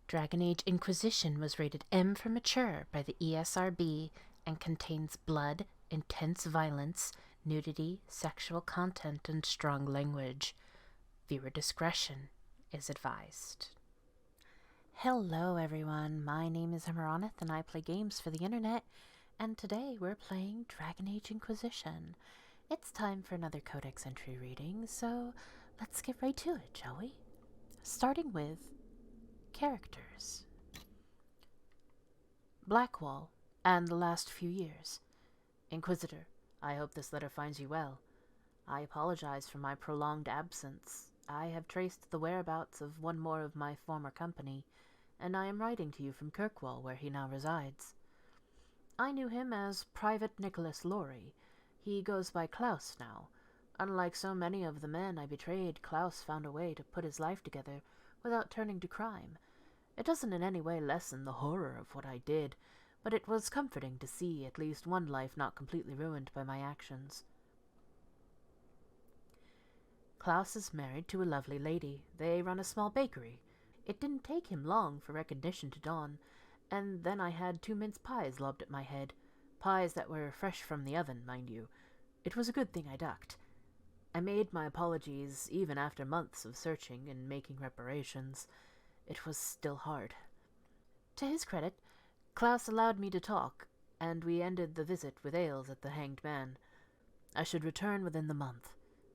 Dragon Age Inquisition was rated M for mature by the ESRB and contains blood, intense violence, nudity, sexual content, and strong language. Viewer discretion is advised. Hello everyone, my name is Amaronith and I play games for the internet, and today we're playing Dragon Age Inquisition. It's time for another Codex Entry reading, so let's get right to it, shall we? Starting with characters. Blackwall, and the last few years. Inquisitor, I hope this letter finds you well. I apologize for my prolonged absence. I have traced the whereabouts of one more of my former company, and I am writing to you from Kirkwall, where he now resides. I knew him as Private Nicholas Lorry. He goes by Klaus now. Unlike so many of the men I betrayed, Klaus found a way to put his life together without turning to crime. It doesn't in any way lessen the horror of what I did, but it was comforting to see at least one life not completely ruined by my actions. Klaus is married to a lovely lady. They run a small bakery. It didn't take him long for recognition to dawn, and then I had 2 mince pies lobbed at my head. Pies that were fresh from the oven, mind you. It was a good thing I ducked. I made my apologies even after months of searching and making reparations. It was still hard. To his credit, Klaus allowed me to talk, and we ended the visit with ales at the Hanged Man. I should return within the month.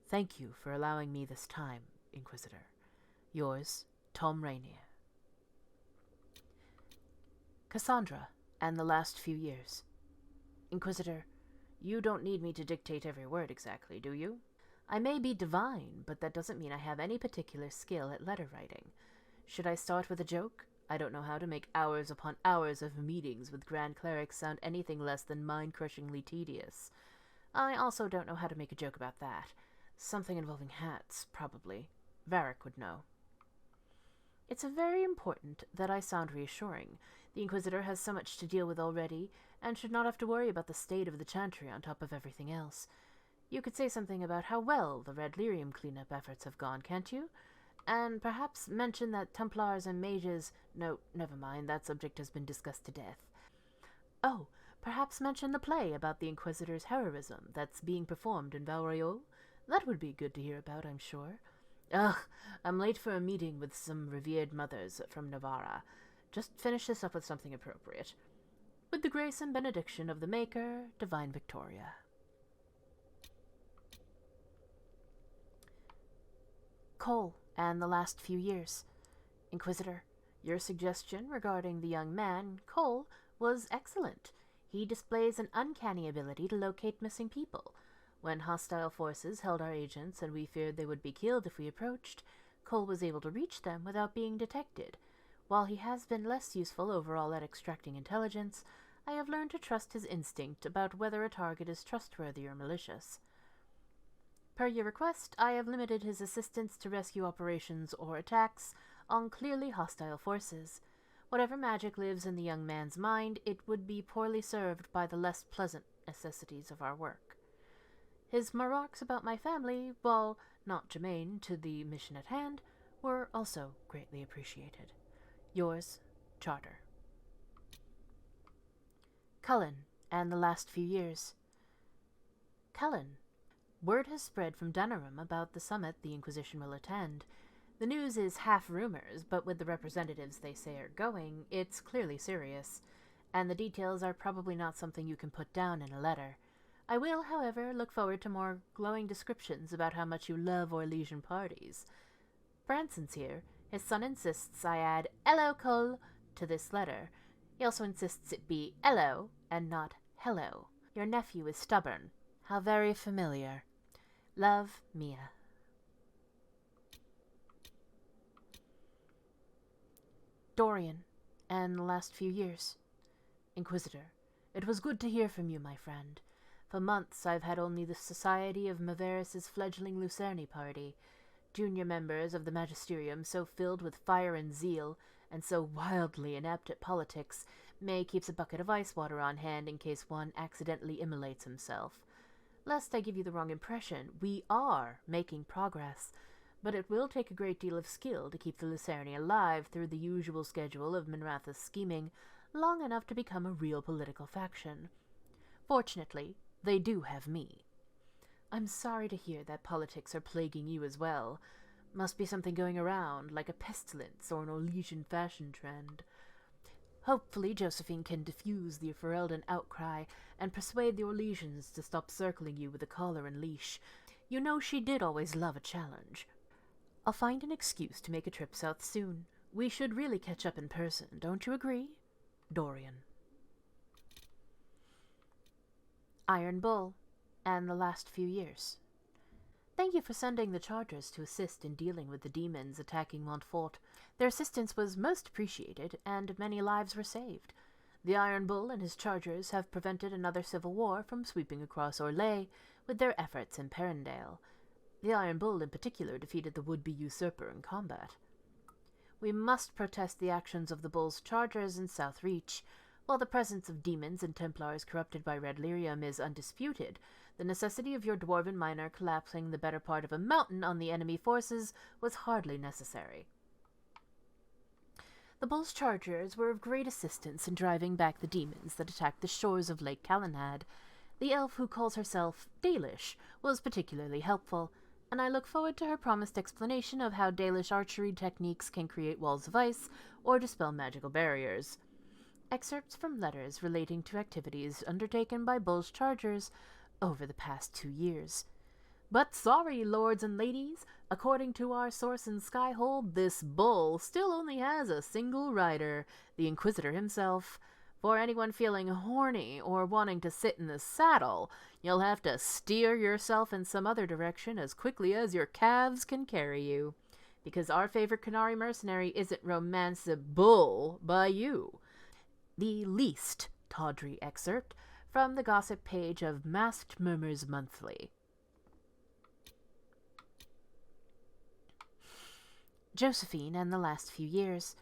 Thank you for allowing me this time, Inquisitor. Yours, Tom Rainier. Cassandra, and the last few years. Inquisitor, you don't need me to dictate every word exactly, do you? I may be divine, but that doesn't mean I have any particular skill at letter writing. Should I start with a joke? I don't know how to make hours upon hours of meetings with Grand Clerics sound anything less than mind-crushingly tedious. I also don't know how to make a joke about that. Something involving hats, probably. Varric would know. It's very important that I sound reassuring. The Inquisitor has so much to deal with already, and should not have to worry about the state of the Chantry on top of everything else. You could say something about how well the Red Lyrium cleanup efforts have gone, can't you? And perhaps mention that Templars and Mages— no, never mind, that subject has been discussed to death. Oh, perhaps mention the play about the Inquisitor's heroism that's being performed in Valriol. That would be good to hear about, I'm sure. Ugh, I'm late for a meeting with some revered mothers from Navarra. Just finish this up with something appropriate. With the grace and benediction of the Maker, Divine Victoria. Cole, and the last few years. Inquisitor, your suggestion regarding the young man, Cole, was excellent. He displays an uncanny ability to locate missing people. When hostile forces held our agents and we feared they would be killed if we approached, Cole was able to reach them without being detected. While he has been less useful overall at extracting intelligence, I have learned to trust his instinct about whether a target is trustworthy or malicious. Per your request, I have limited his assistance to rescue operations or attacks on clearly hostile forces. Whatever magic lives in the young man's mind, it would be poorly served by the less pleasant necessities of our work. His remarks about my family, while not germane to the mission at hand, were also greatly appreciated. Yours, Charter. Cullen, and the last few years. Cullen. Word has spread from Dunnerum about the summit the Inquisition will attend. The news is half rumors, but with the representatives they say are going, it's clearly serious, and the details are probably not something you can put down in a letter. I will, however, look forward to more glowing descriptions about how much you love Orlesian parties. Branson's here. His son insists I add "Hello, Cole" to this letter. He also insists it be "Hello" and not "Hello." Your nephew is stubborn. How very familiar. Love, Mia. Dorian, and the last few years. Inquisitor, it was good to hear from you, my friend. For months I've had only the society of Maveris's fledgling Lucerni party, junior members of the Magisterium so filled with fire and zeal, and so wildly inept at politics, May keeps a bucket of ice water on hand in case one accidentally immolates himself. Lest I give you the wrong impression, we are making progress. but it will take a great deal of skill to keep the Lucerni alive through the usual schedule of Minratha's scheming long enough to become a real political faction. Fortunately, they do have me. I'm sorry to hear that politics are plaguing you as well. Must be something going around, like a pestilence or an Orlesian fashion trend. Hopefully Josephine can diffuse the Ferelden outcry and persuade the Orlesians to stop circling you with a collar and leash. You know she did always love a challenge. I'll find an excuse to make a trip south soon. We should really catch up in person, don't you agree? Dorian. Iron Bull, and the last few years. Thank you for sending the Chargers to assist in dealing with the demons attacking Montfort. Their assistance was most appreciated, and many lives were saved. The Iron Bull and his Chargers have prevented another civil war from sweeping across Orlais with their efforts in Perendale. The Iron Bull in particular defeated the would-be usurper in combat. We must protest the actions of the Bull's Chargers in South Reach. While the presence of demons and Templars corrupted by red lyrium is undisputed, the necessity of your dwarven miner collapsing the better part of a mountain on the enemy forces was hardly necessary. The Bull's Chargers were of great assistance in driving back the demons that attacked the shores of Lake Calenhad. The elf who calls herself Dalish was particularly helpful, and I look forward to her promised explanation of how Dalish archery techniques can create walls of ice or dispel magical barriers. Excerpts from letters relating to activities undertaken by Bull's Chargers over the past 2 years. But sorry, lords and ladies, according to our source in Skyhold, this Bull still only has a single rider, the Inquisitor himself. For anyone feeling horny or wanting to sit in the saddle, you'll have to steer yourself in some other direction as quickly as your calves can carry you. Because our favorite Canary mercenary isn't romanceable by you. The least tawdry excerpt from the gossip page of Masked Murmurs Monthly. Josephine and the last few years.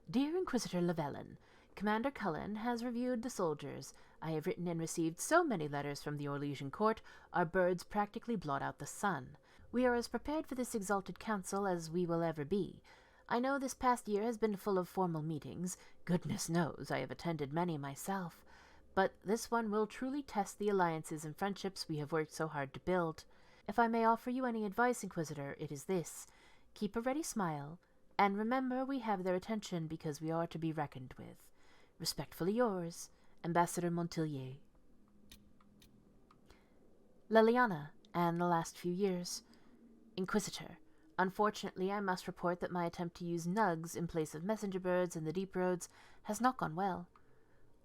Dear Inquisitor Llewellyn, Commander Cullen has reviewed the soldiers. I have written and received so many letters from the Orlesian court, our birds practically blot out the sun. We are as prepared for this exalted council as we will ever be. I know this past year has been full of formal meetings. Goodness knows I have attended many myself. But this one will truly test the alliances and friendships we have worked so hard to build. If I may offer you any advice, Inquisitor, it is this. Keep a ready smile, and remember we have their attention because we are to be reckoned with. Respectfully yours, Ambassador Montillier. Leliana, and the last few years. Inquisitor, unfortunately I must report that my attempt to use nugs in place of messenger birds in the deep roads has not gone well.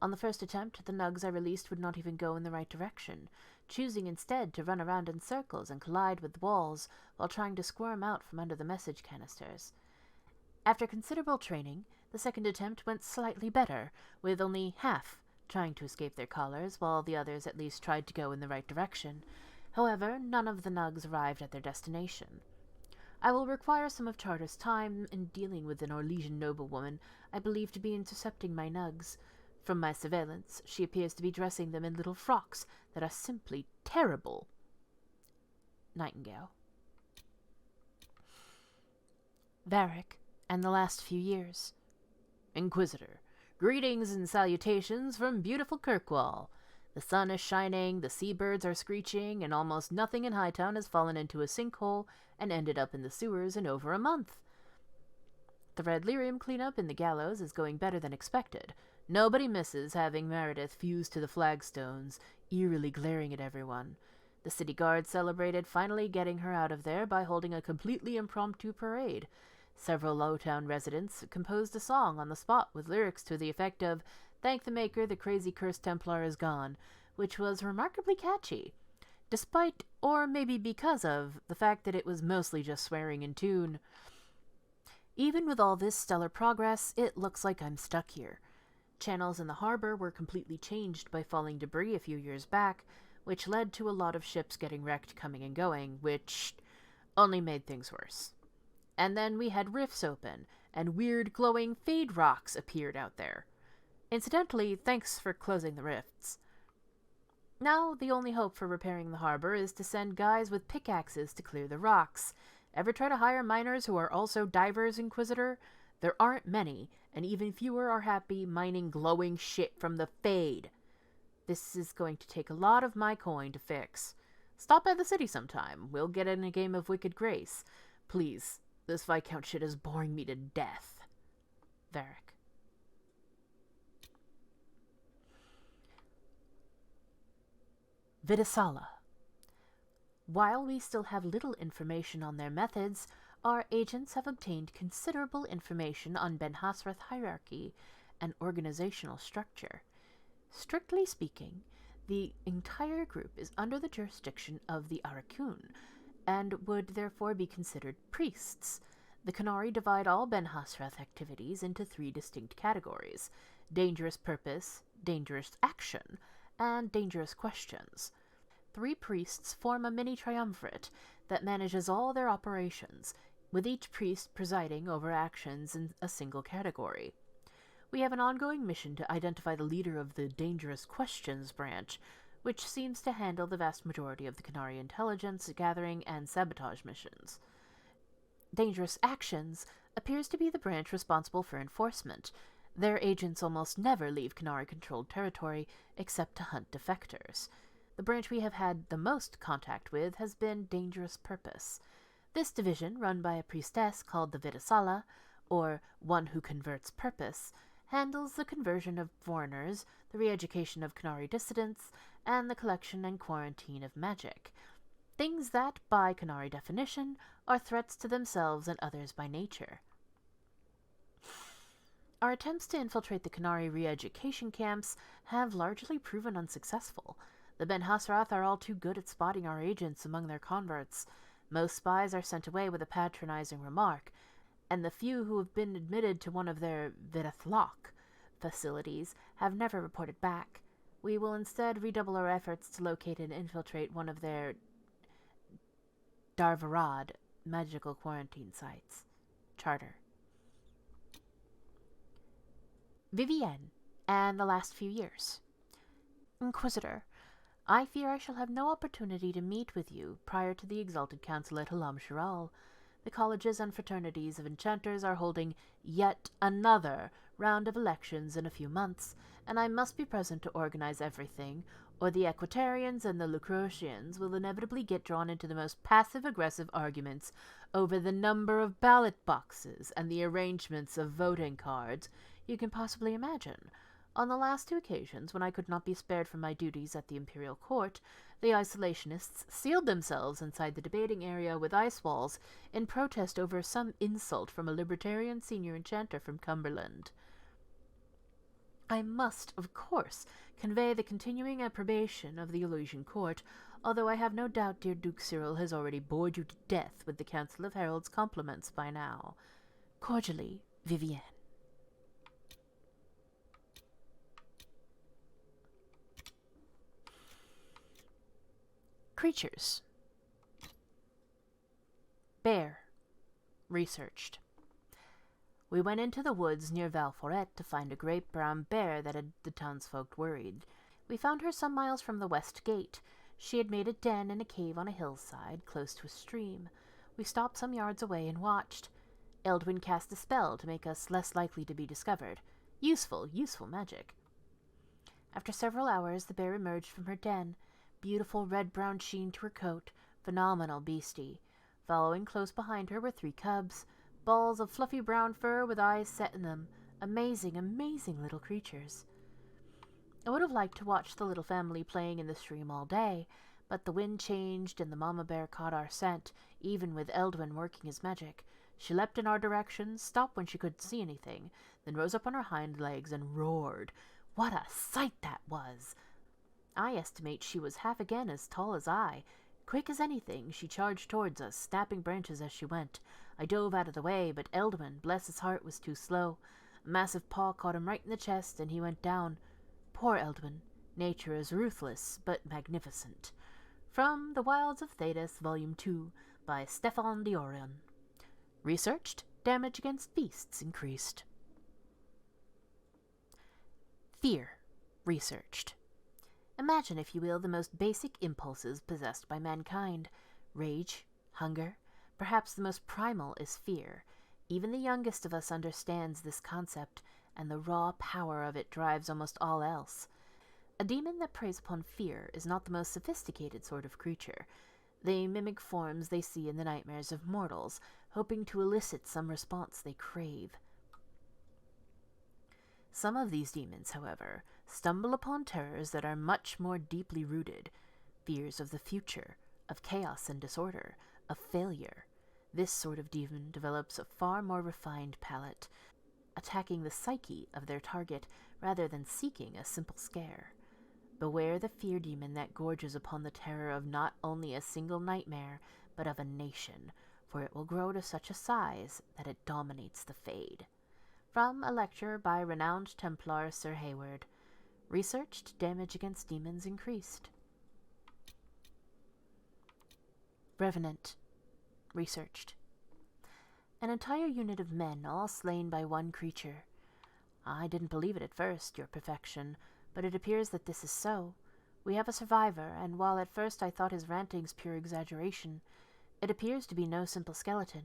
On the first attempt, the nugs I released would not even go in the right direction, choosing instead to run around in circles and collide with walls while trying to squirm out from under the message canisters. After considerable training, the second attempt went slightly better, with only half trying to escape their collars, while the others at least tried to go in the right direction. However, none of the nugs arrived at their destination. I will require some of Charter's time in dealing with an Orlesian noblewoman I believe to be intercepting my nugs. From my surveillance, she appears to be dressing them in little frocks that are simply terrible. Nightingale. Varric, and the last few years. Inquisitor, greetings and salutations from beautiful Kirkwall. The sun is shining, the seabirds are screeching, and almost nothing in Hightown has fallen into a sinkhole and ended up in the sewers in over a month. The red lyrium cleanup in the gallows is going better than expected. Nobody misses having Meredith fused to the flagstones, eerily glaring at everyone. The city guard celebrated finally getting her out of there by holding a completely impromptu parade. Several Lowtown residents composed a song on the spot with lyrics to the effect of "Thank the Maker, the crazy cursed Templar is gone," which was remarkably catchy, despite, or maybe because of, the fact that it was mostly just swearing in tune. Even with all this stellar progress, it looks like I'm stuck here. Channels in the harbor were completely changed by falling debris a few years back, which led to a lot of ships getting wrecked coming and going, which only made things worse. And then we had rifts open, and weird glowing fade rocks appeared out there. Incidentally, thanks for closing the rifts. Now, the only hope for repairing the harbor is to send guys with pickaxes to clear the rocks. Ever try to hire miners who are also divers, Inquisitor? There aren't many, and even fewer are happy mining glowing shit from the Fade. This is going to take a lot of my coin to fix. Stop by the city sometime. We'll get in a game of Wicked Grace. Please, this Viscount shit is boring me to death. Varric. Viddasala. While we still have little information on their methods, our agents have obtained considerable information on Ben Hassrath hierarchy and organizational structure. Strictly speaking, the entire group is under the jurisdiction of the Arakun, and would therefore be considered priests. The Qunari divide all Ben Hassrath activities into 3 distinct categories: dangerous purpose, dangerous action, and dangerous questions. 3 priests form a mini-triumvirate that manages all their operations, with each priest presiding over actions in a single category. We have an ongoing mission to identify the leader of the Dangerous Questions branch, which seems to handle the vast majority of the Qunari intelligence gathering and sabotage missions. Dangerous Actions appears to be the branch responsible for enforcement. Their agents almost never leave Qunari-controlled territory except to hunt defectors. The branch we have had the most contact with has been Dangerous Purpose. This division, run by a priestess called the Viddasala, or One Who Converts Purpose, handles the conversion of foreigners, the re-education of Qunari dissidents, and the collection and quarantine of magic. Things that, by Qunari definition, are threats to themselves and others by nature. Our attempts to infiltrate the Qunari re-education camps have largely proven unsuccessful. The Ben Hassrath are all too good at spotting our agents among their converts. Most spies are sent away with a patronizing remark, and the few who have been admitted to one of their Viddasala facilities have never reported back. We will instead redouble our efforts to locate and infiltrate one of their Darvarad magical quarantine sites. Charter. Vivienne, and the last few years. Inquisitor, I fear I shall have no opportunity to meet with you prior to the Exalted Council at Halam Shiral. The colleges and fraternities of enchanters are holding yet another round of elections in a few months, and I must be present to organize everything, or the Equitarians and the Lucretians will inevitably get drawn into the most passive-aggressive arguments over the number of ballot boxes and the arrangements of voting cards you can possibly imagine. On the last 2 occasions, when I could not be spared from my duties at the Imperial Court, the isolationists sealed themselves inside the debating area with ice walls in protest over some insult from a libertarian senior enchanter from Cumberland. I must, of course, convey the continuing approbation of the Illusion Court, although I have no doubt dear Duke Cyril has already bored you to death with the Council of Heralds' compliments by now. Cordially, Vivienne. Creatures. Bear. Researched. We went into the woods near Valforet to find a great brown bear that had the townsfolk worried. We found her some miles from the west gate. She had made a den in a cave on a hillside, close to a stream. We stopped some yards away and watched. Eldwin cast a spell to make us less likely to be discovered. Useful magic. After several hours, the bear emerged from her den. Beautiful red-brown sheen to her coat, phenomenal beastie. Following close behind her were 3 cubs, balls of fluffy brown fur with eyes set in them. Amazing little creatures. I would have liked to watch the little family playing in the stream all day, but the wind changed and the mama bear caught our scent, even with Eldwin working his magic. She leapt in our direction, stopped when she couldn't see anything, then rose up on her hind legs and roared. What a sight that was! I estimate she was half again as tall as I. Quick as anything, she charged towards us, snapping branches as she went. I dove out of the way, but Eldwin, bless his heart, was too slow. A massive paw caught him right in the chest, and he went down. Poor Eldwin. Nature is ruthless, but magnificent. From The Wilds of Thedas, Volume 2, by Stefan Dorian. Researched. Damage against beasts increased. Fear. Researched. Imagine, if you will, the most basic impulses possessed by mankind. Rage, hunger, Perhaps the most primal is fear. Even the youngest of us understands this concept, and the raw power of it drives almost all else. A demon that preys upon fear is not the most sophisticated sort of creature. They mimic forms they see in the nightmares of mortals, hoping to elicit some response they crave. Some of these demons, however, stumble upon terrors that are much more deeply rooted. Fears of the future, of chaos and disorder, of failure. This sort of demon develops a far more refined palate, attacking the psyche of their target rather than seeking a simple scare. Beware the fear demon that gorges upon the terror of not only a single nightmare, but of a nation, for it will grow to such a size that it dominates the Fade. From a lecture by renowned Templar Sir Hayward. Researched, damage against demons increased. Revenant. Researched. An entire unit of men all slain by one creature. I didn't believe it at first, your perfection, but it appears that this is so. We have a survivor, and while at first I thought his rantings pure exaggeration, it appears to be no simple skeleton.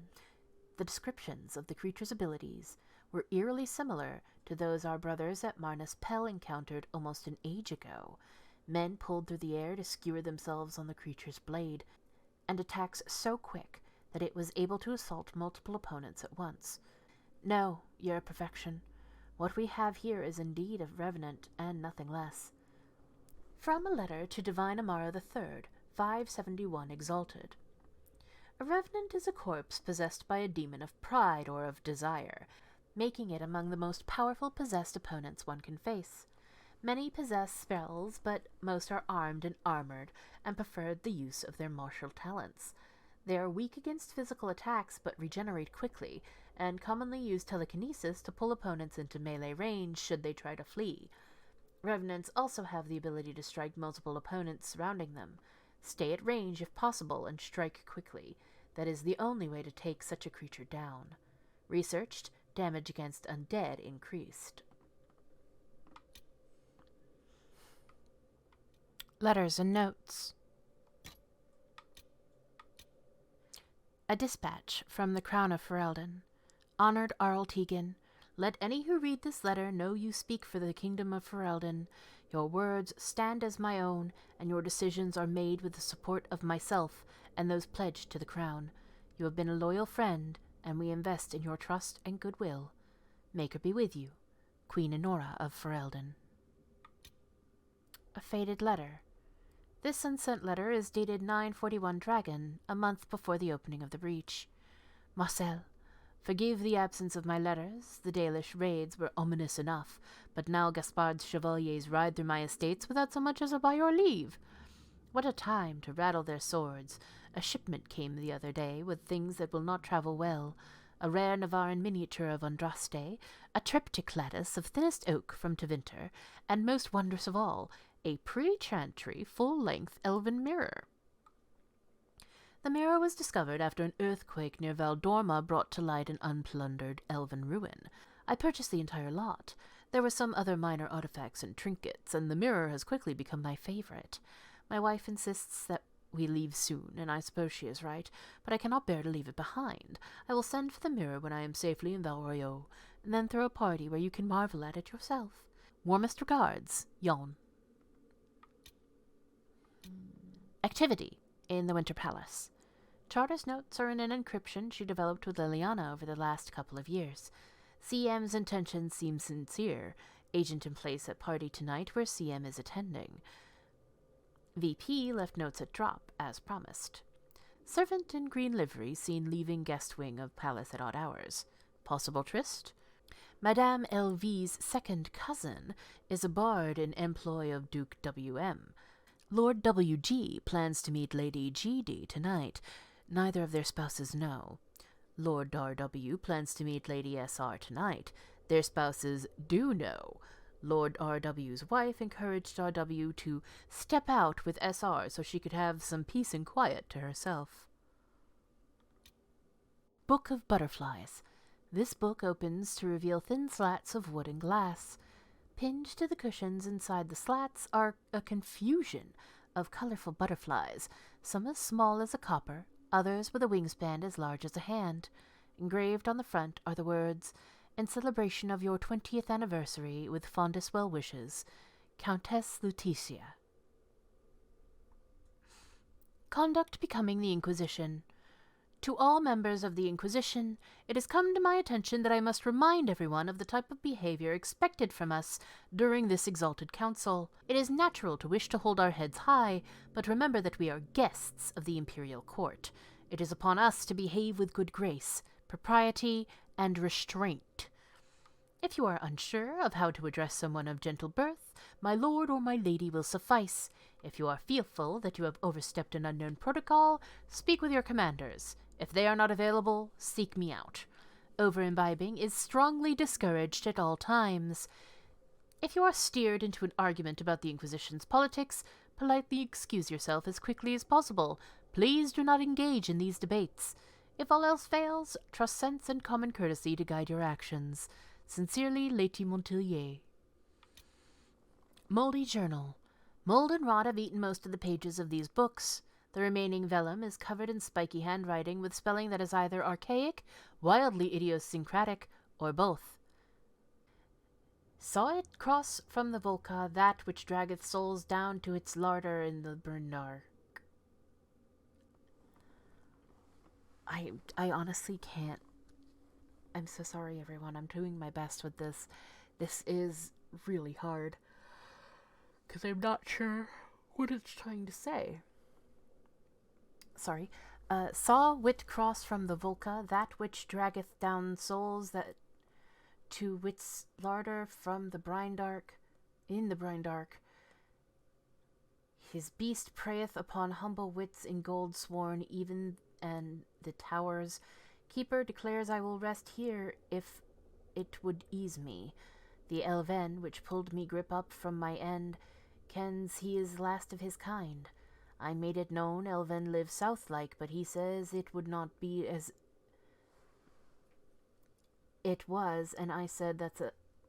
The descriptions of the creature's abilities were eerily similar to those our brothers at Marnus Pell encountered almost an age ago. Men pulled through the air to skewer themselves on the creature's blade, and attacks so quick that it was able to assault multiple opponents at once. No, your perfection. What we have here is indeed a revenant, and nothing less. From a letter to Divine Amara III, 571 Exalted. A revenant is a corpse possessed by a demon of pride or of desire, making it among the most powerful possessed opponents one can face. Many possess spells, but most are armed and armored, and prefer the use of their martial talents. They are weak against physical attacks, but regenerate quickly, and commonly use telekinesis to pull opponents into melee range should they try to flee. Revenants also have the ability to strike multiple opponents surrounding them. Stay at range if possible and strike quickly. That is the only way to take such a creature down. Researched, damage against undead increased. Letters and notes. A dispatch from the Crown of Ferelden. Honored Arl Tegan, let any who read this letter know you speak for the kingdom of Ferelden. Your words stand as my own, and your decisions are made with the support of myself and those pledged to the crown. You have been a loyal friend, and we invest in your trust and goodwill. Maker be with you, Queen Enora of Ferelden. A faded letter. This unsent letter is dated 941 Dragon, a month before the opening of the breach. Marcel, forgive the absence of my letters. The Dalish raids were ominous enough, but now Gaspard's chevaliers ride through my estates without so much as a by your leave. What a time to rattle their swords. A shipment came the other day with things that will not travel well. A rare Navaran miniature of Andraste, a triptych lattice of thinnest oak from Tevinter, and most wondrous of all, a pre-chantry full-length elven mirror. The mirror was discovered after an earthquake near Valdorma brought to light an unplundered elven ruin. I purchased the entire lot. There were some other minor artifacts and trinkets, and the mirror has quickly become my favorite. My wife insists that we leave soon, and I suppose she is right, but I cannot bear to leave it behind. I will send for the mirror when I am safely in Valroyo, and then throw a party where you can marvel at it yourself. Warmest regards, Yon. Activity in the Winter Palace. Charter's notes are in an encryption she developed with Leliana over the last couple of years. CM's intentions seem sincere. Agent in place at party tonight where CM is attending. VP left notes at drop, as promised. Servant in green livery seen leaving guest wing of palace at odd hours. Possible tryst? Madame LV's second cousin is a bard in employ of Duke WM. Lord WG plans to meet Lady GD tonight. Neither of their spouses know. Lord RW plans to meet Lady SR tonight. Their spouses do know. Lord RW's wife encouraged RW to step out with SR so she could have some peace and quiet to herself. Book of Butterflies. This book opens to reveal thin slats of wood and glass. Pinned to the cushions inside the slats are a confusion of colorful butterflies, some as small as a copper, others with a wingspan as large as a hand. Engraved on the front are the words, "In celebration of your 20th anniversary, with fondest well wishes, Countess Lutetia." Conduct becoming the Inquisition. To all members of the Inquisition, it has come to my attention that I must remind everyone of the type of behavior expected from us during this exalted council. It is natural to wish to hold our heads high, but remember that we are guests of the imperial court. It is upon us to behave with good grace, propriety, and restraint. If you are unsure of how to address someone of gentle birth, my lord or my lady will suffice. If you are fearful that you have overstepped an unknown protocol, speak with your commanders. If they are not available, seek me out. Over-imbibing is strongly discouraged at all times. If you are steered into an argument about the Inquisition's politics, politely excuse yourself as quickly as possible. Please do not engage in these debates. If all else fails, trust sense and common courtesy to guide your actions. Sincerely, Lady Montilier. Moldy Journal. Mold and rot have eaten most of the pages of these books. The remaining vellum is covered in spiky handwriting with spelling that is either archaic, wildly idiosyncratic, or both. Saw it cross from the Volca, that which draggeth souls down to its larder in the Bernark. I honestly can't. I'm so sorry, everyone. I'm doing my best with this. This is really hard, because I'm not sure what it's trying to say. Sorry. Saw wit cross from the Volca, that which draggeth down souls that to wit's larder from the Brindark, in the Brindark. His beast preyeth upon humble wits in gold sworn, even and the towers. Keeper declares I will rest here if it would ease me. The Elven, which pulled me grip up from my end, kens he is last of his kind. I made it known Elven live south-like, but he says it would not be as it was, and I said that's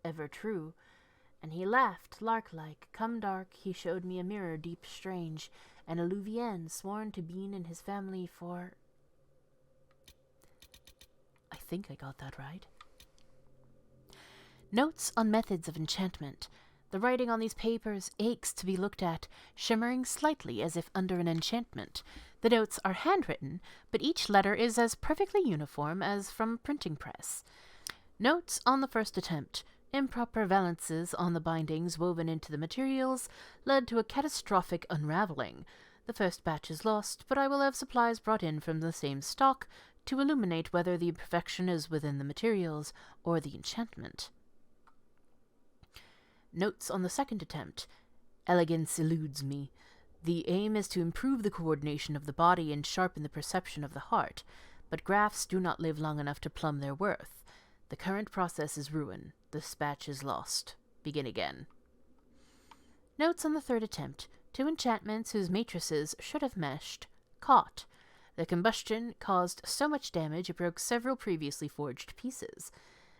ever true. And he laughed, lark-like. Come dark, he showed me a mirror deep strange, and a Vivienne sworn to been in his family for... I think I got that right. Notes on methods of enchantment. The writing on these papers aches to be looked at, shimmering slightly as if under an enchantment. The notes are handwritten, but each letter is as perfectly uniform as from a printing press. Notes on the first attempt. Improper valances on the bindings woven into the materials led to a catastrophic unraveling. The first batch is lost, but I will have supplies brought in from the same stock to illuminate whether the imperfection is within the materials or the enchantment. Notes on the second attempt. Elegance eludes me. The aim is to improve the coordination of the body and sharpen the perception of the heart, but graphs do not live long enough to plumb their worth. The current process is ruin. This batch is lost. Begin again. Notes on the third attempt. 2 enchantments whose matrices should have meshed. Caught. The combustion caused so much damage it broke several previously forged pieces.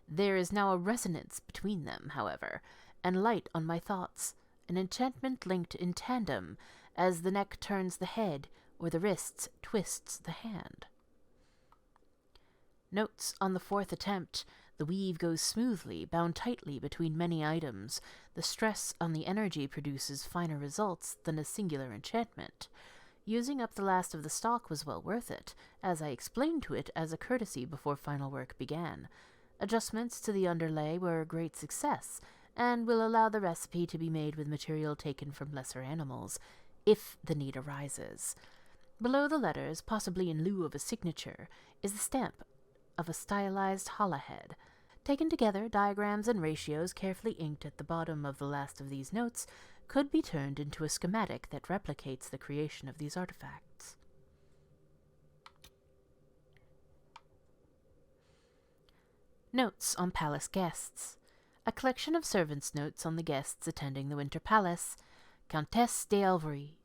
There is now a resonance between them, however, and light on my thoughts. An enchantment linked in tandem, as the neck turns the head, or the wrists twists the hand. Notes on the fourth attempt. The weave goes smoothly, bound tightly between many items. The stress on the energy produces finer results than a singular enchantment. Using up the last of the stock was well worth it, as I explained to it as a courtesy before final work began. Adjustments to the underlay were a great success, and will allow the recipe to be made with material taken from lesser animals, if the need arises. Below the letters, possibly in lieu of a signature, is the stamp of a stylized hollahead. Taken together, diagrams and ratios carefully inked at the bottom of the last of these notes could be turned into a schematic that replicates the creation of these artifacts. Notes on palace guests. A collection of servants' notes on the guests attending the Winter Palace. Countess d'Alvery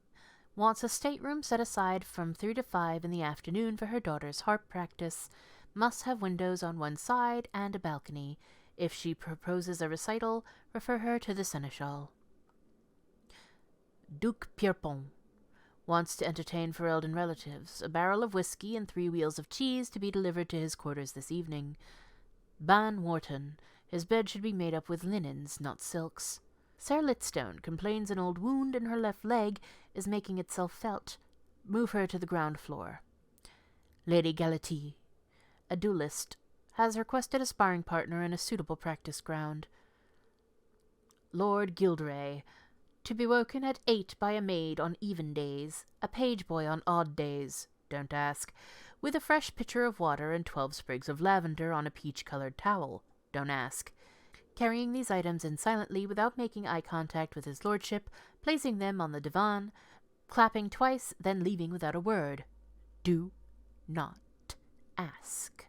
wants a stateroom set aside from 3 to 5 in the afternoon for her daughter's harp practice. Must have windows on one side and a balcony. If she proposes a recital, refer her to the seneschal. Duc Pierpont Wants to entertain Ferelden relatives. A barrel of whiskey and 3 wheels of cheese to be delivered to his quarters this evening. Ban Wharton. His bed should be made up with linens, not silks. Sarah Litstone complains an old wound in her left leg is making itself felt. Move her to the ground floor. Lady Galatea. A duelist. Has requested a sparring partner in a suitable practice ground. Lord Gilderay. To be woken at 8 by a maid on even days, a page boy on odd days, don't ask, with a fresh pitcher of water and 12 sprigs of lavender on a peach-colored towel, don't ask. Carrying these items in silently without making eye contact with his lordship, placing them on the divan, clapping twice, then leaving without a word. Do not ask.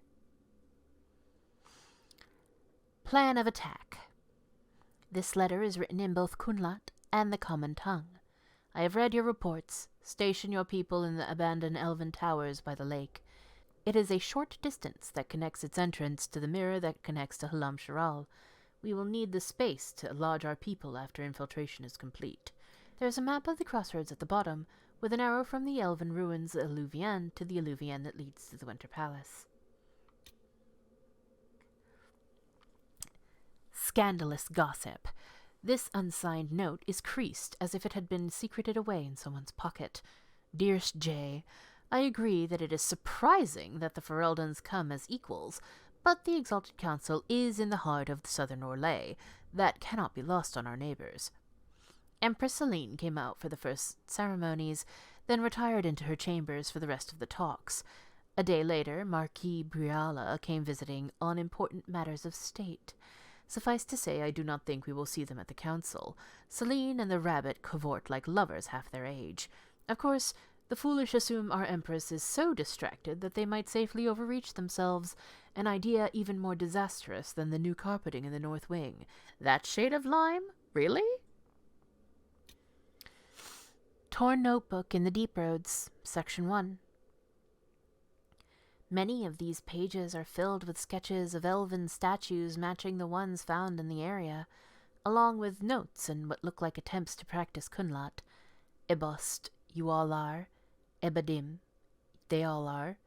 Plan of attack. This letter is written in both Kunlat and the common tongue. I have read your reports. Station your people in the abandoned elven towers by the lake. It is a short distance that connects its entrance to the mirror that connects to Halam Sharal. We will need the space to lodge our people after infiltration is complete. There is a map of the crossroads at the bottom, with an arrow from the elven ruins Vivienne to the Vivienne that leads to the Winter Palace. Scandalous Gossip. This unsigned note is creased as if it had been secreted away in someone's pocket. Dearest J, I agree that it is surprising that the Fereldens come as equals, but the Exalted Council is in the heart of the Southern Orlais. That cannot be lost on our neighbors. Empress Celine came out for the first ceremonies, then retired into her chambers for the rest of the talks. A day later, Marquis Briala came visiting on important matters of state. Suffice to say, I do not think we will see them at the council. Celine and the rabbit cavort like lovers half their age. Of course, the foolish assume our empress is so distracted that they might safely overreach themselves, an idea even more disastrous than the new carpeting in the north wing. That shade of lime? Really? Torn Notebook in the Deep Roads, Section 1. Many of these pages are filled with sketches of elven statues matching the ones found in the area, along with notes and what look like attempts to practice Kunlat. Ebost, you all are. Ebadim, they all are.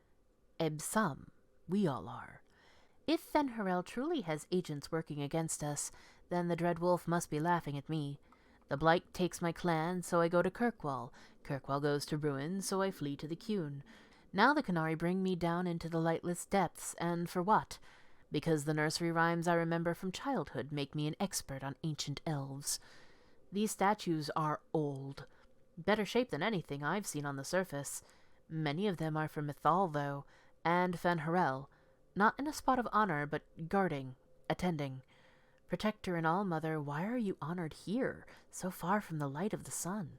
Ebsam, we all are. If Fenharel truly has agents working against us, then the Dread Wolf must be laughing at me. The Blight takes my clan, so I go to Kirkwall. Kirkwall goes to ruin, so I flee to the Cune. Now the Canary bring me down into the lightless depths, and for what? Because the nursery rhymes I remember from childhood make me an expert on ancient elves. These statues are old. Better shape than anything I've seen on the surface. Many of them are from Mythal, though, and Fenharel. Not in a spot of honor, but guarding, attending. Protector and All-Mother, why are you honored here, so far from the light of the sun?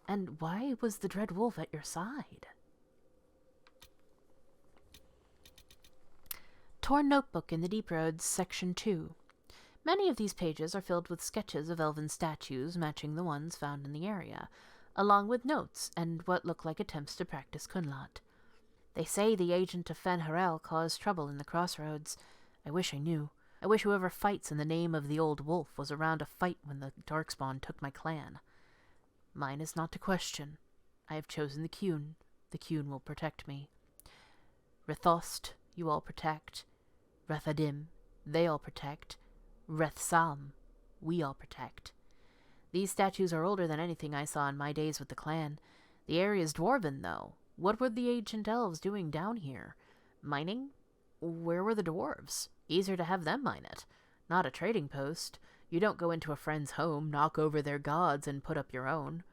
And why was the Dread Wolf at your side? Torn Notebook in the Deep Roads, Section 2. Many of these pages are filled with sketches of elven statues matching the ones found in the area, along with notes and what look like attempts to practice Kunlat. They say the agent of Fenharel caused trouble in the crossroads. I wish I knew. I wish whoever fights in the name of the old wolf was around to fight when the Darkspawn took my clan. Mine is not to question. I have chosen the Cune. The Cune will protect me. Rethost, you all protect. Rethadim, they all protect. Rethsam, we all protect. These statues are older than anything I saw in my days with the clan. The area is dwarven, though. What were the ancient elves doing down here? Mining? Where were the dwarves? Easier to have them mine it. Not a trading post. You don't go into a friend's home, knock over their gods, and put up your own.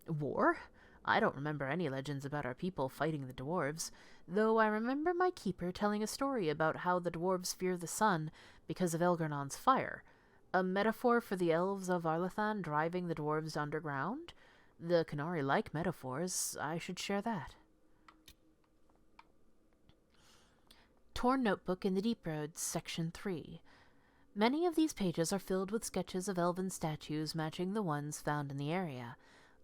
War? I don't remember any legends about our people fighting the dwarves, though I remember my keeper telling a story about how the dwarves fear the sun because of Elgernon's fire. A metaphor for the elves of Arlathan driving the dwarves underground? The Canary like metaphors. I should share that. Torn Notebook in the Deep Roads, Section 3. Many of these pages are filled with sketches of elven statues matching the ones found in the area,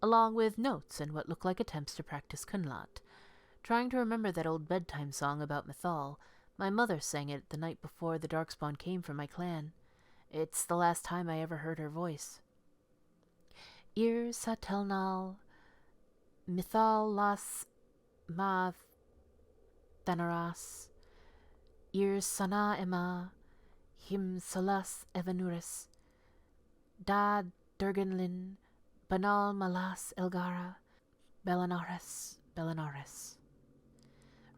along with notes and what look like attempts to practice Kunlat. Trying to remember that old bedtime song about Mythal, my mother sang it the night before the Darkspawn came for my clan. It's the last time I ever heard her voice. Ir Satelnal Mythal las ma thanaras, ir sana ema, him salas evanuris, da durganlin, banal malas elgara, Belanaris.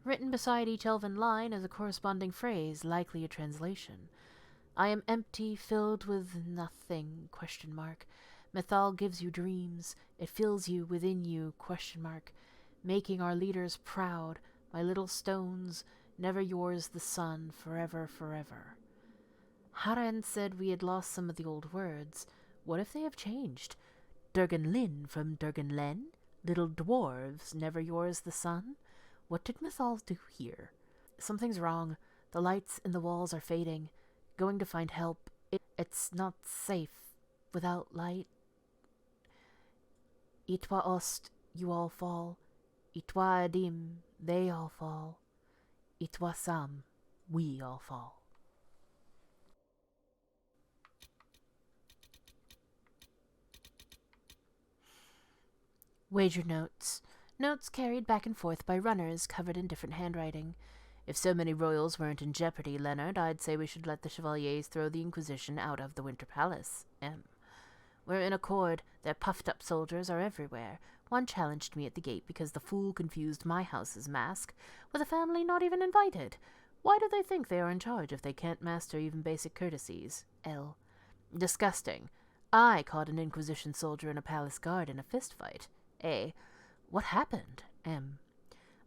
Written beside each elven line is a corresponding phrase, likely a translation. I am empty, filled with nothing, ? Mythal gives you dreams, it fills you within you, ? Making our leaders proud, my little stones, never yours the sun, forever, forever. Haran said we had lost some of the old words. What if they have changed? Durganlin from Durganlen? Little dwarves, never yours the sun? What did Mythal do here? Something's wrong. The lights in the walls are fading. Going to find help. It's not safe without light. Itwa ost, you all fall. Itwa adim, they all fall. Itwa sam, we all fall. Wager notes. Notes carried back and forth by runners covered in different handwriting. If so many royals weren't in jeopardy, Leonard, I'd say we should let the Chevaliers throw the Inquisition out of the Winter Palace. We're in accord. Their puffed-up soldiers are everywhere. One challenged me at the gate because the fool confused my house's mask with a family not even invited. Why do they think they are in charge if they can't master even basic courtesies? L. Disgusting. I caught an Inquisition soldier in a palace guard in a fistfight. A. What happened? M.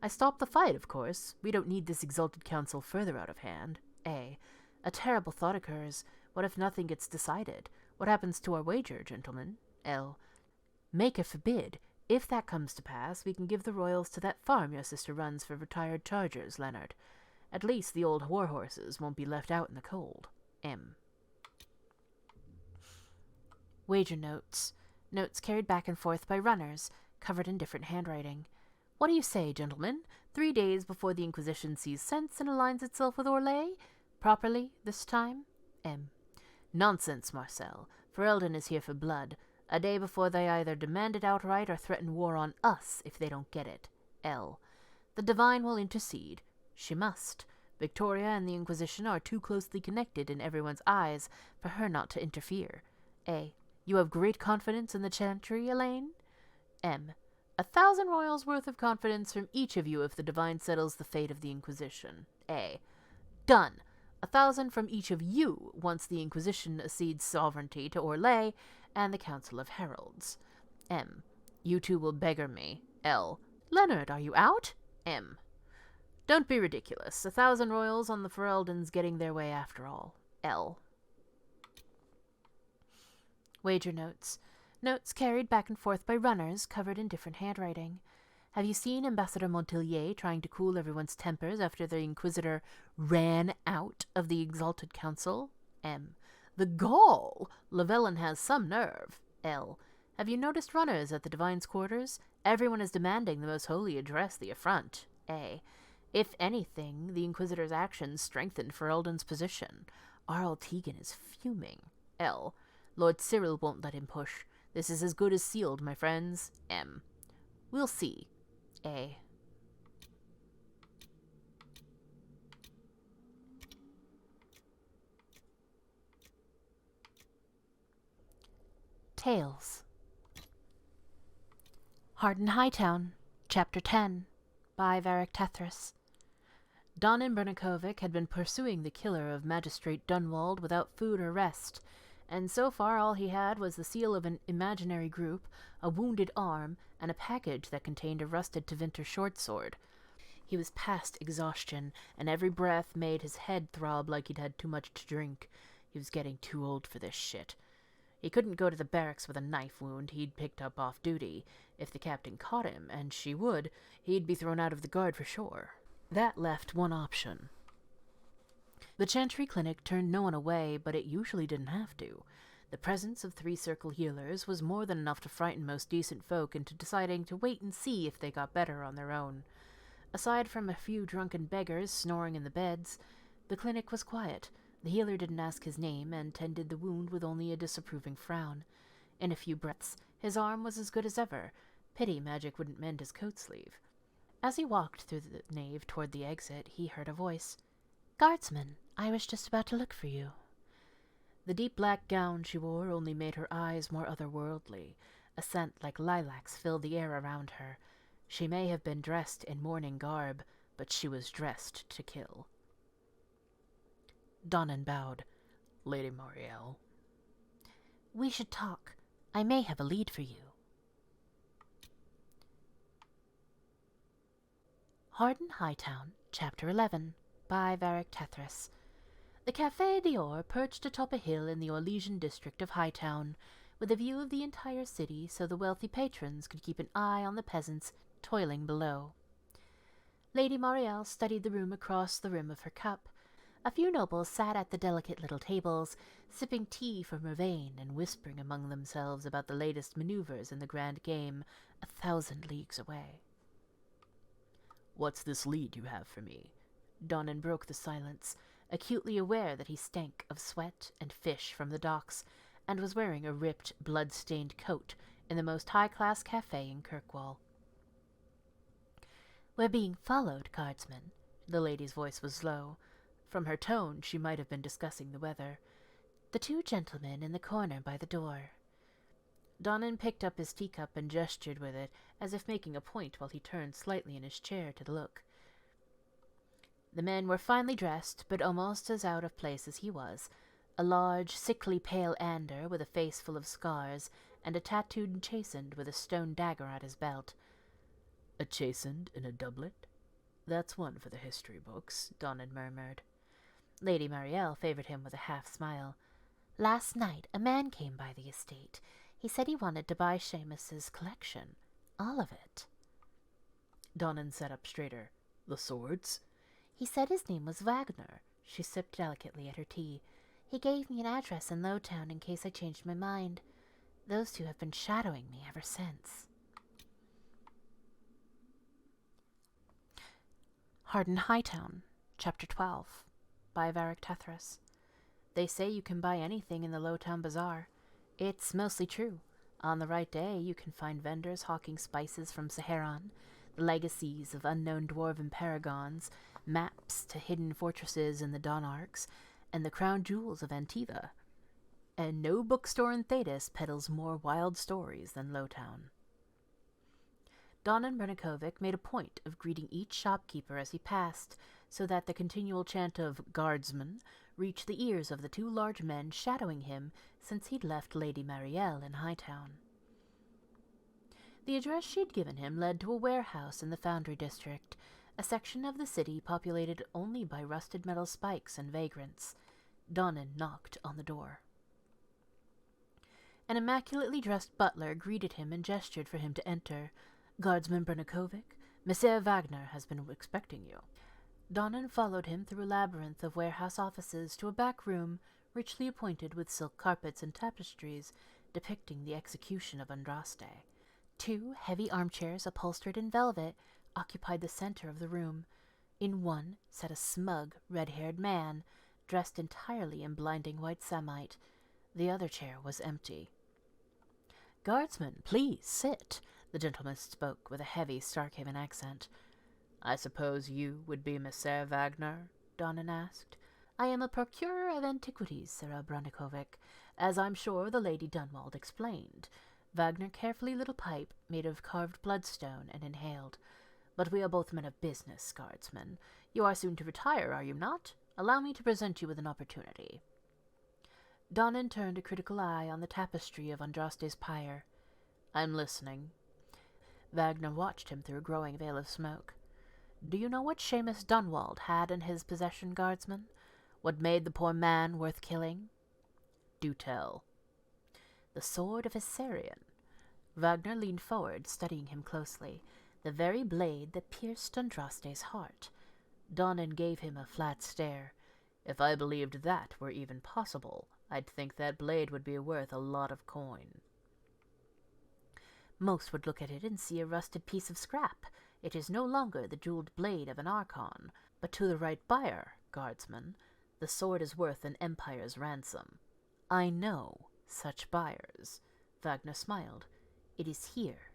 I stopped the fight, of course. We don't need this exalted council further out of hand. A. A terrible thought occurs. What if nothing gets decided? What happens to our wager, gentlemen? L. Maker forbid. If that comes to pass, we can give the royals to that farm your sister runs for retired chargers, Leonard. At least the old war-horses won't be left out in the cold. M. Wager notes. Notes carried back and forth by runners, covered in different handwriting. What do you say, gentlemen? 3 days before the Inquisition sees sense and aligns itself with Orlais? Properly, this time? M. Nonsense, Marcel. Ferelden is here for blood. A day before they either demand it outright or threaten war on us if they don't get it. L. The Divine will intercede. She must. Victoria and the Inquisition are too closely connected in everyone's eyes for her not to interfere. A. You have great confidence in the Chantry, Elaine? M. 1,000 royals' worth of confidence from each of you if the Divine settles the fate of the Inquisition. A. Done. 1,000 from each of you once the Inquisition cedes sovereignty to Orlais and the Council of Heralds. M. You two will beggar me. L. Leonard, are you out? M. Don't be ridiculous. 1,000 royals on the Fereldens getting their way after all. L. Wager notes. Notes carried back and forth by runners, covered in different handwriting. Have you seen Ambassador Montpellier trying to cool everyone's tempers after the Inquisitor ran out of the Exalted Council? M. The gall! Llewellyn has some nerve. L. Have you noticed runners at the Divine's quarters? Everyone is demanding the most holy address the affront. A. If anything, the Inquisitor's actions strengthened Ferelden's position. Arl Tegan is fuming. L. Lord Cyril won't let him push. This is as good as sealed, my friends. M. We'll see. A. Tales. Heart in Hightown, Chapter 10, by Varric. Donin Brnikovic had been pursuing the killer of Magistrate Dunwald without food or rest, and so far all he had was the seal of an imaginary group, a wounded arm, and a package that contained a rusted Tevinter short-sword. He was past exhaustion, and every breath made his head throb like he'd had too much to drink. He was getting too old for this shit. He couldn't go to the barracks with a knife wound he'd picked up off duty. If the captain caught him, and she would, he'd be thrown out of the guard for sure. That left one option. The Chantry Clinic turned no one away, but it usually didn't have to. The presence of 3 circle healers was more than enough to frighten most decent folk into deciding to wait and see if they got better on their own. Aside from a few drunken beggars snoring in the beds, the clinic was quiet. The healer didn't ask his name and tended the wound with only a disapproving frown. In a few breaths, his arm was as good as ever. Pity magic wouldn't mend his coat sleeve. As he walked through the nave toward the exit, he heard a voice. "Guardsman, I was just about to look for you." The deep black gown she wore only made her eyes more otherworldly. A scent like lilacs filled the air around her. She may have been dressed in mourning garb, but she was dressed to kill. Donnan bowed. "Lady Moriel." "We should talk. I may have a lead for you." Harden Hightown, Chapter 11, by Varric Tethras. The Café d'Or perched atop a hill in the Orlesian district of Hightown, with a view of the entire city so the wealthy patrons could keep an eye on the peasants toiling below. Lady Moriel studied the room across the rim of her cup. A few nobles sat at the delicate little tables, sipping tea from Ravane and whispering among themselves about the latest maneuvers in the grand game 1,000 leagues away. "What's this lead you have for me?" Donnan broke the silence, acutely aware that he stank of sweat and fish from the docks, and was wearing a ripped, blood-stained coat in the most high-class café in Kirkwall. "We're being followed, guardsman." The lady's voice was low. From her tone, she might have been discussing the weather. "The two gentlemen in the corner by the door." Donnan picked up his teacup and gestured with it, as if making a point while he turned slightly in his chair to look. The men were finely dressed, but almost as out of place as he was. A large, sickly pale Ander with a face full of scars, and a tattooed chastened with a stone dagger at his belt. "A chastened in a doublet? That's one for the history books," Donnan murmured. Lady Moriel favored him with a half-smile. "Last night a man came by the estate. He said he wanted to buy Seamus's collection. All of it." Donnan sat up straighter. "The swords?" "He said his name was Wagner." She sipped delicately at her tea. "He gave me an address in Lowtown in case I changed my mind. Those two have been shadowing me ever since." Harden Hightown, Chapter 12, by Varric Tethras. They say you can buy anything in the Lowtown Bazaar. It's mostly true. On the right day, you can find vendors hawking spices from Saharan, the legacies of unknown dwarven paragons, maps to hidden fortresses in the Donarchs, and the crown jewels of Antiva. And no bookstore in Thedas peddles more wild stories than Lowtown. Donnan Brnikovic made a point of greeting each shopkeeper as he passed, so that the continual chant of "guardsman" reached the ears of the two large men shadowing him since he'd left Lady Moriel in Hightown. The address she'd given him led to a warehouse in the Foundry District, a section of the city populated only by rusted metal spikes and vagrants. Donnan knocked on the door. An immaculately dressed butler greeted him and gestured for him to enter. "Guardsman Brnikovic, Monsieur Wagner has been expecting you." Donnan followed him through a labyrinth of warehouse offices to a back room richly appointed with silk carpets and tapestries depicting the execution of Andraste. 2 heavy armchairs upholstered in velvet occupied the center of the room. In one sat a smug, red-haired man, dressed entirely in blinding white samite. The other chair was empty. "Guardsman, please sit," the gentleman spoke with a heavy Starkhaven accent. "I suppose you would be Monsieur Wagner?" Donnan asked. "I am a procurer of antiquities, Sir Brnikovic, as I'm sure the Lady Dunwald explained." Wagner carefully lit a pipe made of carved bloodstone and inhaled. "But we are both men of business, guardsman. You are soon to retire, are you not? Allow me to present you with an opportunity." Donnan turned a critical eye on the tapestry of Andraste's pyre. "I'm listening." Wagner watched him through a growing veil of smoke. "Do you know what Seamus Dunwald had in his possession, guardsman? What made the poor man worth killing?" "Do tell." "The sword of Assyrian." Wagner leaned forward, studying him closely. The very blade that pierced Andraste's heart. Donnan gave him a flat stare. "If I believed that were even possible, I'd think that blade would be worth a lot of coin." "Most would look at it and see a rusted piece of scrap. It is no longer the jeweled blade of an Archon, but to the right buyer, guardsman, the sword is worth an empire's ransom. I know such buyers." Wagner smiled. "It is here,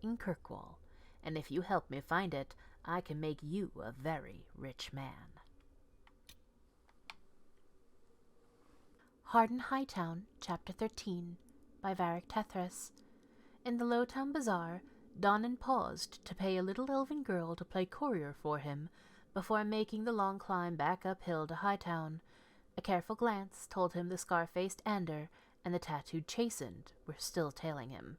in Kirkwall, and if you help me find it, I can make you a very rich man. Hightown, Chapter 13, by Varric. In the Lowtown Bazaar, Dorian paused to pay a little elven girl to play courier for him before making the long climb back uphill to Hightown. A careful glance told him the scar-faced Ander and the tattooed Chastened were still tailing him.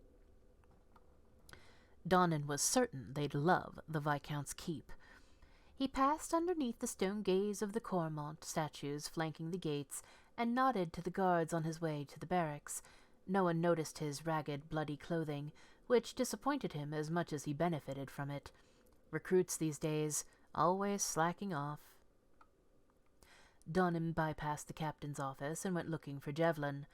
Dorian was certain they'd love the Viscount's keep. He passed underneath the stone gaze of the Cormont statues flanking the gates and nodded to the guards on his way to the barracks. No one noticed his ragged, bloody clothing, which disappointed him as much as he benefited from it. Recruits these days, always slacking off. Dorian bypassed the captain's office and went looking for Javelin.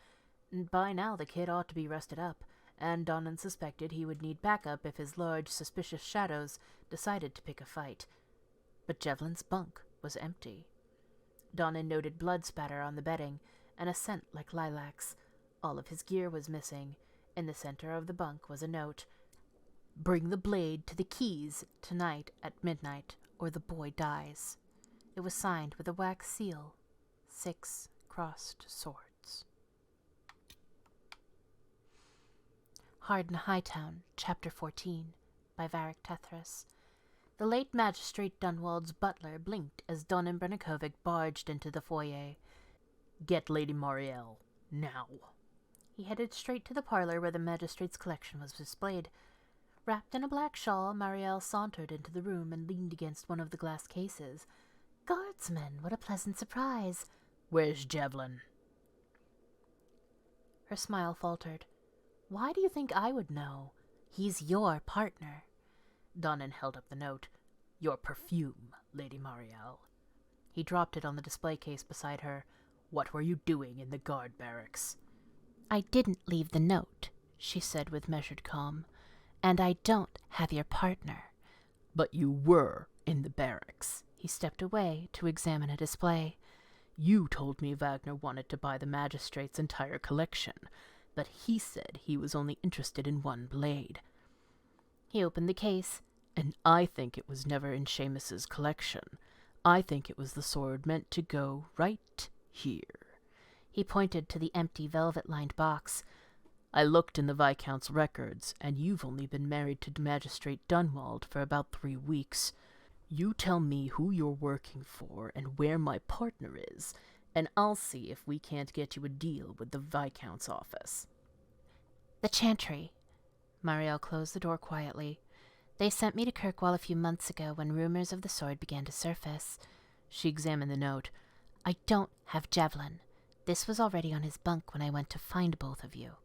By now the kid ought to be rested up, and Dorian suspected he would need backup if his large, suspicious shadows decided to pick a fight. But Javelin's bunk was empty. Dorian noted blood spatter on the bedding, and a scent like lilacs. All of his gear was missing. In the center of the bunk was a note. "Bring the blade to the Keys tonight at midnight, or the boy dies." It was signed with a wax seal, 6 crossed swords. Hightown, Chapter 14, by Varric. The late Magistrate Dunwald's butler blinked as Dorian Brennikovic barged into the foyer. "Get Lady Marielle, now." He headed straight to the parlor where the magistrate's collection was displayed. Wrapped in a black shawl, Marielle sauntered into the room and leaned against one of the glass cases. "Guardsman, what a pleasant surprise." "Where's Javelin?" Her smile faltered. "Why do you think I would know? He's your partner." Dorian held up the note. "Your perfume, Lady Marielle." He dropped it on the display case beside her. "What were you doing in the guard barracks?" "I didn't leave the note," she said with measured calm. "And I don't have your partner." "But you were in the barracks." He stepped away to examine a display. "You told me Wagner wanted to buy the magistrate's entire collection, but he said he was only interested in one blade." He opened the case. "And I think it was never in Seamus's collection. I think it was the sword meant to go right here." He pointed to the empty velvet-lined box. "I looked in the Viscount's records, and you've only been married to Magistrate Dunwald for about 3 weeks. You tell me who you're working for and where my partner is, and I'll see if we can't get you a deal with the Viscount's office." "The Chantry." Marielle closed the door quietly. "They sent me to Kirkwall a few months ago when rumors of the sword began to surface." She examined the note. "I don't have Javelin. This was already on his bunk when I went to find both of you."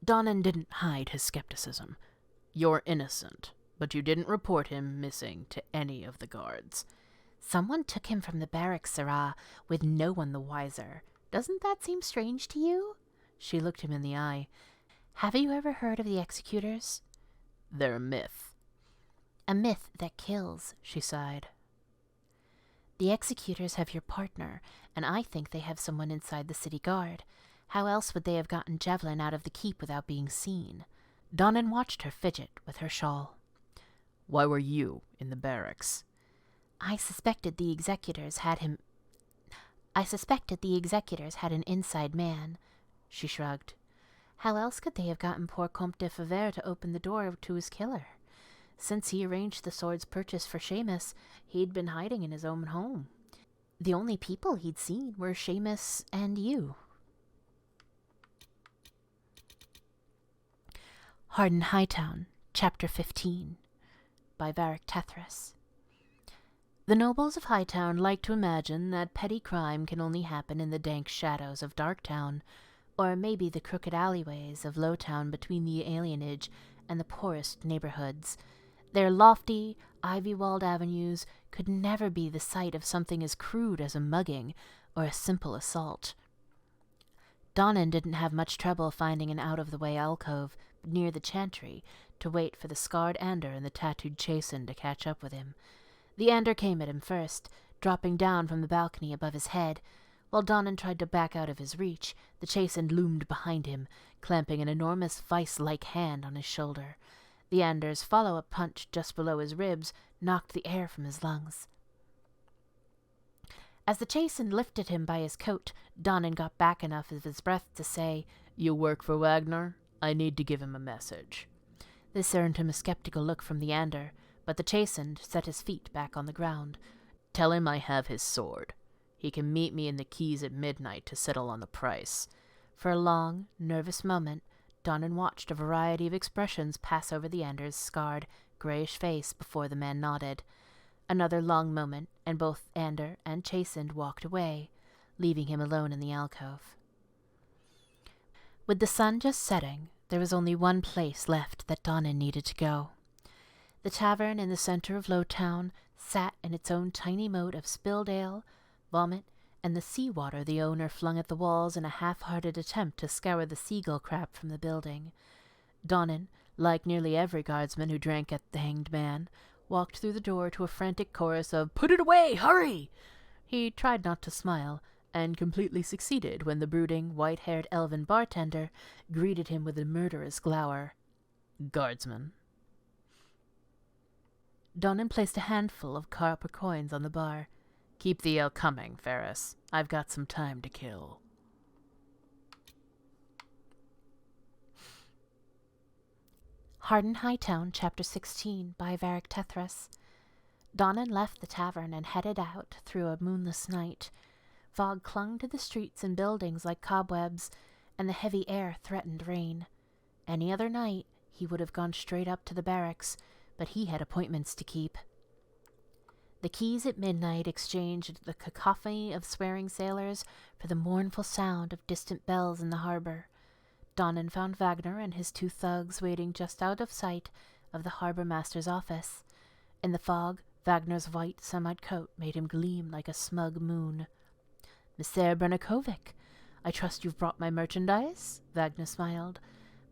Dorian didn't hide his skepticism. "You're innocent, but you didn't report him missing to any of the guards." "Someone took him from the barracks, Sirrah, with no one the wiser. Doesn't that seem strange to you?" She looked him in the eye. "Have you ever heard of the executors?" "They're a myth." "A myth that kills," she sighed. "The executors have your partner, and I think they have someone inside the city guard. How else would they have gotten Javelin out of the keep without being seen?" Dorian watched her fidget with her shawl. "Why were you in the barracks?" I suspected the executors had an inside man." She shrugged. "How else could they have gotten poor Comte de Favre to open the door to his killer? Since he arranged the sword's purchase for Seamus, he'd been hiding in his own home. The only people he'd seen were Seamus and you." Hightown, Chapter 15, by Varric. The nobles of Hightown like to imagine that petty crime can only happen in the dank shadows of Darktown, or maybe the crooked alleyways of Lowtown between the alienage and the poorest neighborhoods. Their lofty, ivy-walled avenues could never be the site of something as crude as a mugging or a simple assault. Dorian didn't have much trouble finding an out-of-the-way alcove near the Chantry to wait for the scarred Ander and the tattooed Chastened to catch up with him. The Ander came at him first, dropping down from the balcony above his head. While Dorian tried to back out of his reach, the Chastened loomed behind him, clamping an enormous vice-like hand on his shoulder. The Ander's follow-up punch just below his ribs knocked the air from his lungs. As the Chastened lifted him by his coat, Donnan got back enough of his breath to say, "You work for Wagner? I need to give him a message." This earned him a skeptical look from the Ander, but the Chastened set his feet back on the ground. "Tell him I have his sword. He can meet me in the Keys at midnight to settle on the price." For a long, nervous moment, Donnan watched a variety of expressions pass over the Ander's scarred, grayish face before the man nodded. Another long moment, and both Ander and Chastened walked away, leaving him alone in the alcove. With the sun just setting, there was only one place left that Donnan needed to go. The tavern in the center of Lowtown sat in its own tiny moat of spilled ale, vomit, and the seawater the owner flung at the walls in a half-hearted attempt to scour the seagull crap from the building. Donnan, like nearly every guardsman who drank at the Hanged Man, walked through the door to a frantic chorus of "Put it away! Hurry!" He tried not to smile, and completely succeeded when the brooding, white-haired elven bartender greeted him with a murderous glower. "Guardsman." Donnan placed a handful of copper coins on the bar. "Keep the ale coming, Ferris. I've got some time to kill." Hightown, Chapter 16, by Varric Tethras. Donnan left the tavern and headed out through a moonless night. Fog clung to the streets and buildings like cobwebs, and the heavy air threatened rain. Any other night, he would have gone straight up to the barracks, but he had appointments to keep. The Keys at midnight exchanged the cacophony of swearing sailors for the mournful sound of distant bells in the harbor. Donnan found Wagner and his 2 thugs waiting just out of sight of the harbor master's office. In the fog, Wagner's white samite coat made him gleam like a smug moon. "Messere Brennakovic, I trust you've brought my merchandise?" Wagner smiled.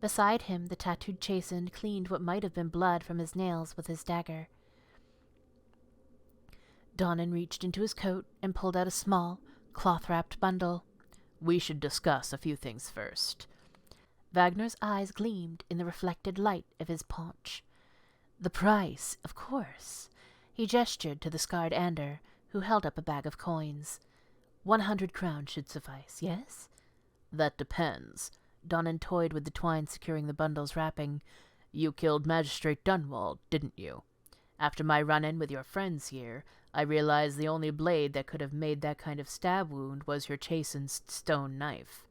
Beside him, the tattooed Chastened cleaned what might have been blood from his nails with his dagger. Donnan reached into his coat and pulled out a small, cloth-wrapped bundle. "We should discuss a few things first." Wagner's eyes gleamed in the reflected light of his paunch. "The price, of course." He gestured to the scarred Ander, who held up a bag of coins. 100 crowns should suffice, yes? "That depends." Donnan toyed with the twine securing the bundle's wrapping. "You killed Magistrate Dunwald, didn't you? After my run-in with your friends here, I realized the only blade that could have made that kind of stab wound was your Chastened stone knife."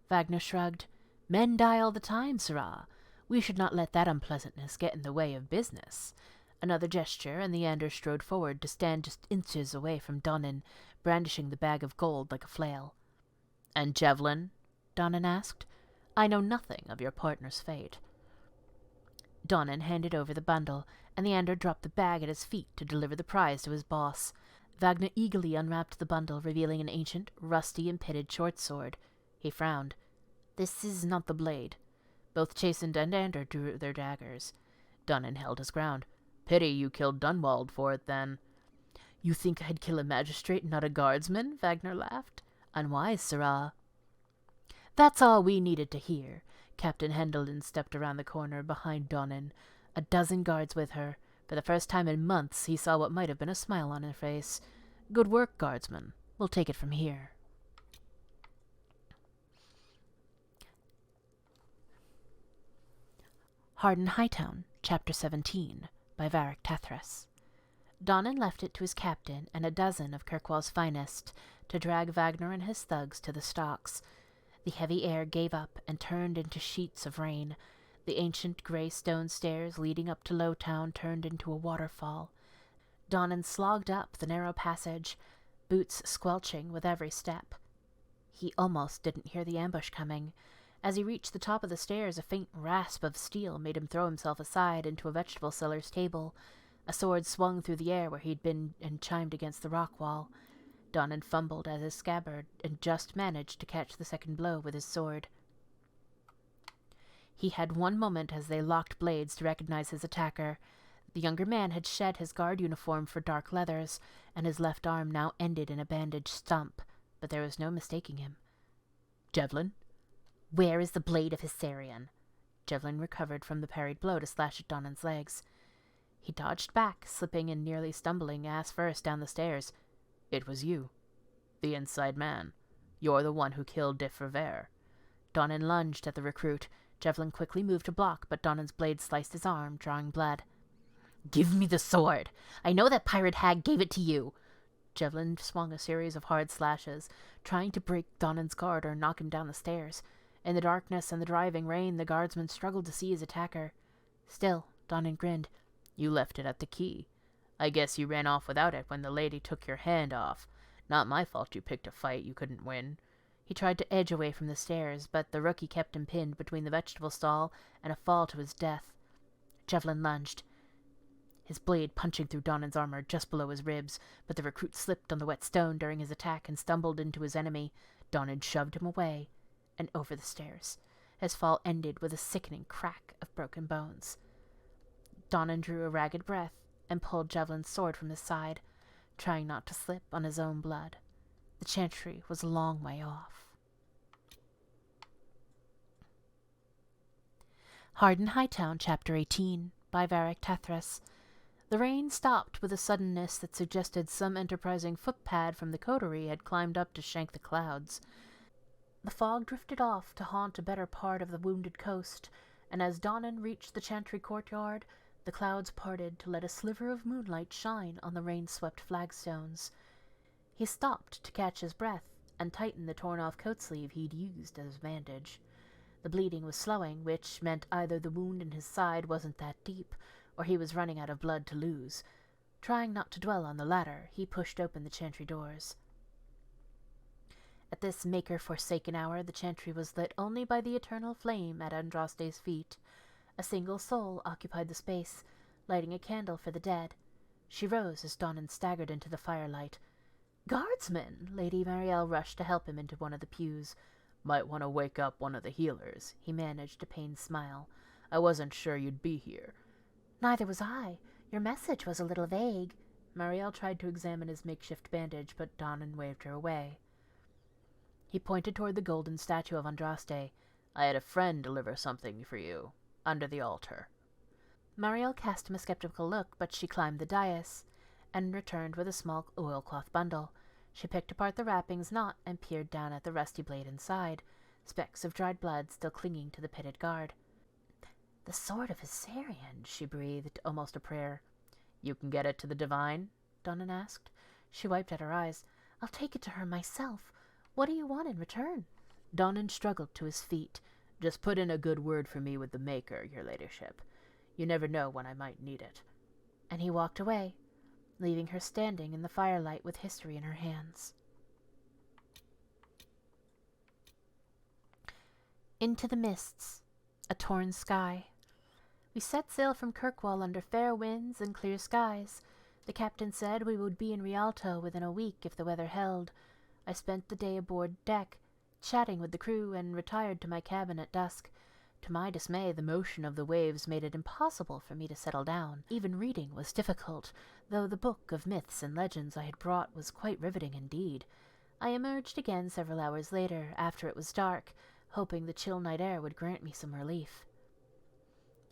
Wagner shrugged. "Men die all the time, sirrah. We should not let that unpleasantness get in the way of business." Another gesture, and the Ander strode forward to stand just inches away from Donnan, brandishing the bag of gold like a flail. "And Javelin?" Donnan asked. "I know nothing of your partner's fate." Donnan handed over the bundle, and the Ander dropped the bag at his feet to deliver the prize to his boss. Wagner eagerly unwrapped the bundle, revealing an ancient, rusty, and pitted short sword. He frowned. "This is not the blade." Both Chastened and Ander drew their daggers. Donnan held his ground. "Pity you killed Dunwald for it, then." "You think I'd kill a magistrate, not a guardsman?" Wagner laughed. "Unwise, sirrah." "That's all we needed to hear." Captain Hendelden stepped around the corner behind Donnan, a dozen guards with her. For the first time in months, he saw what might have been a smile on her face. "Good work, guardsman. We'll take it from here." Hightown, Chapter 17, by Varric Tethras. Donnan left it to his captain and a dozen of Kirkwall's finest to drag Wagner and his thugs to the stocks. The heavy air gave up and turned into sheets of rain. The ancient grey stone stairs leading up to Lowtown turned into a waterfall. Donnan slogged up the narrow passage, boots squelching with every step. He almost didn't hear the ambush coming. As he reached the top of the stairs, a faint rasp of steel made him throw himself aside into a vegetable seller's table. A sword swung through the air where he'd been and chimed against the rock wall. Donnan fumbled at his scabbard and just managed to catch the second blow with his sword. He had one moment as they locked blades to recognize his attacker. The younger man had shed his guard uniform for dark leathers, and his left arm now ended in a bandaged stump, but there was no mistaking him. "Javelin?" "Where is the blade of Hysarion?" Devlin recovered from the parried blow to slash at Donan's legs. He dodged back, slipping and nearly stumbling ass first down the stairs. It was you. The inside man. You're the one who killed de Ferver. Donan lunged at the recruit. Devlin quickly moved to block, but Donan's blade sliced his arm, drawing blood. "Give me the sword! I know that pirate hag gave it to you!" Devlin swung a series of hard slashes, trying to break Donan's guard or knock him down the stairs. In the darkness and the driving rain, the guardsman struggled to see his attacker. Still, Donan grinned. "You left it at the key. I guess you ran off without it when the lady took your hand off. Not my fault you picked a fight you couldn't win." He tried to edge away from the stairs, but the rookie kept him pinned between the vegetable stall and a fall to his death. Devlin lunged, his blade punching through Donan's armor just below his ribs, but the recruit slipped on the wet stone during his attack and stumbled into his enemy. Donan shoved him away and over the stairs. His fall ended with a sickening crack of broken bones. Donan drew a ragged breath and pulled Devlin's sword from his side, trying not to slip on his own blood. The chantry was a long way off. Harden Hightown, Chapter 18, by Varric Tethras. The rain stopped with a suddenness that suggested some enterprising footpad from the coterie had climbed up to shank the clouds. The fog drifted off to haunt a better part of the wounded coast, and as Donan reached the chantry courtyard, the clouds parted to let a sliver of moonlight shine on the rain-swept flagstones. He stopped to catch his breath and tighten the torn-off coat sleeve he'd used as bandage. The bleeding was slowing, which meant either the wound in his side wasn't that deep, or he was running out of blood to lose. Trying not to dwell on the latter, he pushed open the chantry doors. At this maker-forsaken hour, the chantry was lit only by the eternal flame at Andraste's feet. A single soul occupied the space, lighting a candle for the dead. She rose as Donan staggered into the firelight. "Guardsman!" Lady Marielle rushed to help him into one of the pews. "Might want to wake up one of the healers," he managed a pained smile. "I wasn't sure you'd be here." "Neither was I. Your message was a little vague." Marielle tried to examine his makeshift bandage, but Donan waved her away. He pointed toward the golden statue of Andraste. "I had a friend deliver something for you, under the altar." Marielle cast him a skeptical look, but she climbed the dais and returned with a small oilcloth bundle. She picked apart the wrappings knot and peered down at the rusty blade inside, specks of dried blood still clinging to the pitted guard. "The sword of Hysarian," she breathed, almost a prayer. "You can get it to the divine?" Donan asked. She wiped at her eyes. "I'll take it to her myself. What do you want in return?" Donan struggled to his feet. "Just put in a good word for me with the Maker, your ladyship. You never know when I might need it." And he walked away, leaving her standing in the firelight with history in her hands. Into the mists, a torn sky. We set sail from Kirkwall under fair winds and clear skies. The captain said we would be in Rialto within a week if the weather held. I spent the day aboard deck, chatting with the crew, and retired to my cabin at dusk. To my dismay, the motion of the waves made it impossible for me to settle down. Even reading was difficult, though the book of myths and legends I had brought was quite riveting indeed. I emerged again several hours later, after it was dark, hoping the chill night air would grant me some relief.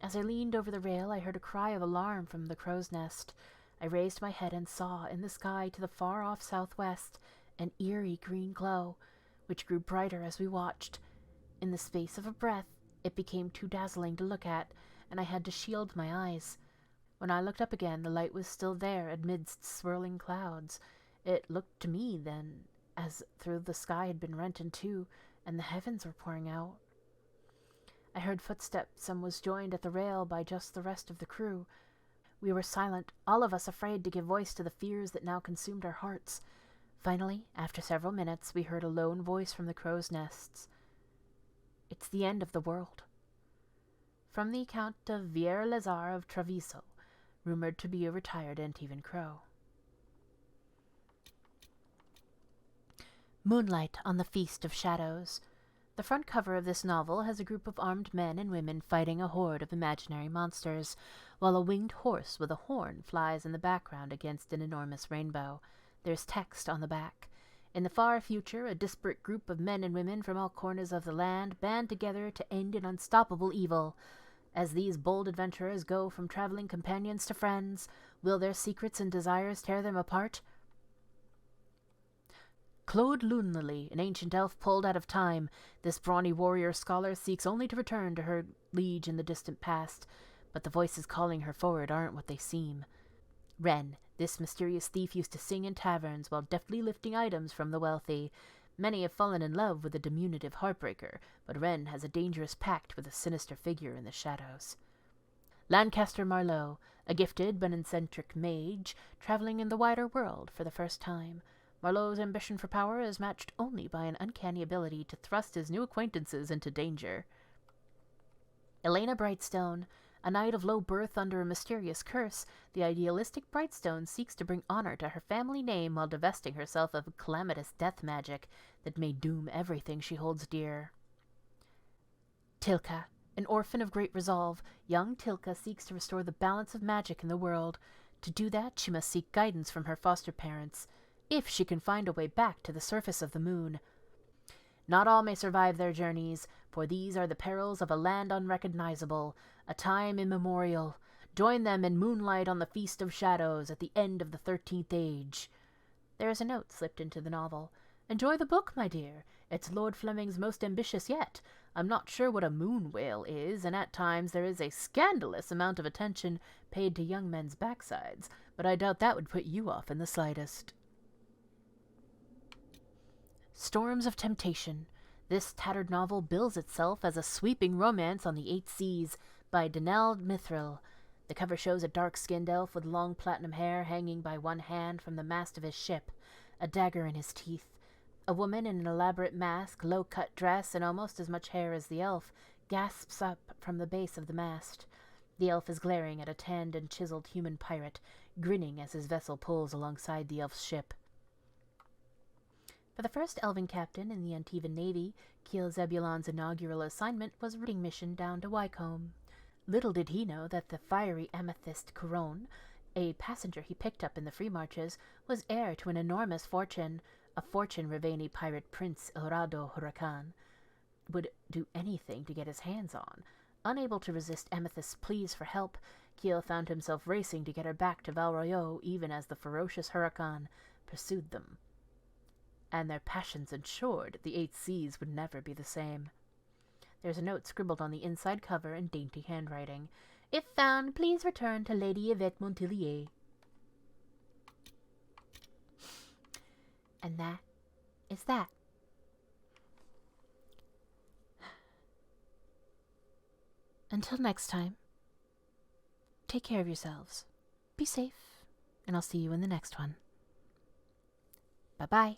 As I leaned over the rail, I heard a cry of alarm from the crow's nest. I raised my head and saw, in the sky to the far-off southwest, an eerie green glow, which grew brighter as we watched. In the space of a breath, it became too dazzling to look at, and I had to shield my eyes. When I looked up again, the light was still there amidst swirling clouds. It looked to me, then, as though the sky had been rent in two, and the heavens were pouring out. I heard footsteps and was joined at the rail by just the rest of the crew. We were silent, all of us afraid to give voice to the fears that now consumed our hearts. Finally, after several minutes, we heard a lone voice from the crow's nests. "It's the end of the world." From the account of Vier Lazar of Treviso, rumored to be a retired Antivan crow. Moonlight on the Feast of Shadows. The front cover of this novel has a group of armed men and women fighting a horde of imaginary monsters, while a winged horse with a horn flies in the background against an enormous rainbow. There's text on the back. In the far future, a disparate group of men and women from all corners of the land band together to end an unstoppable evil. As these bold adventurers go from traveling companions to friends, will their secrets and desires tear them apart? Claude Lunely, an ancient elf pulled out of time, this brawny warrior scholar seeks only to return to her liege in the distant past, but the voices calling her forward aren't what they seem. Ren, this mysterious thief, used to sing in taverns while deftly lifting items from the wealthy. Many have fallen in love with the diminutive Heartbreaker, but Ren has a dangerous pact with a sinister figure in the shadows. Lancaster Marlowe, a gifted but eccentric mage, traveling in the wider world for the first time. Marlowe's ambition for power is matched only by an uncanny ability to thrust his new acquaintances into danger. Elena Brightstone, a knight of low birth under a mysterious curse, the idealistic Brightstone seeks to bring honor to her family name while divesting herself of calamitous death magic that may doom everything she holds dear. Tilka, an orphan of great resolve, young Tilka seeks to restore the balance of magic in the world. To do that, she must seek guidance from her foster parents, if she can find a way back to the surface of the moon. Not all may survive their journeys, for these are the perils of a land unrecognizable, a time immemorial. Join them in Moonlight on the Feast of Shadows at the end of the 13th Age. There is a note slipped into the novel. Enjoy the book, my dear. It's Lord Fleming's most ambitious yet. I'm not sure what a moon whale is, and at times there is a scandalous amount of attention paid to young men's backsides, but I doubt that would put you off in the slightest. Storms of Temptation. This tattered novel bills itself as a sweeping romance on the 8 seas by Danelle Mithril. The cover shows a dark-skinned elf with long platinum hair hanging by one hand from the mast of his ship, a dagger in his teeth. A woman in an elaborate mask, low-cut dress, and almost as much hair as the elf, gasps up from the base of the mast. The elf is glaring at a tanned and chiseled human pirate, grinning as his vessel pulls alongside the elf's ship. For the first elven captain in the Antivan Navy, Kiel Zebulon's inaugural assignment was a raiding mission down to Wycombe. Little did he know that the fiery amethyst Couronne, a passenger he picked up in the Free Marches, was heir to an enormous fortune, a fortune Raveni pirate prince Elrado Huracan would do anything to get his hands on. Unable to resist Amethyst's pleas for help, Kiel found himself racing to get her back to Val Royeaux even as the ferocious Huracan pursued them. And their passions ensured the 8 seas would never be the same. There's a note scribbled on the inside cover in dainty handwriting. If found, please return to Lady Yvette Montilier. And that is that. Until next time, take care of yourselves, be safe, and I'll see you in the next one. Bye-bye.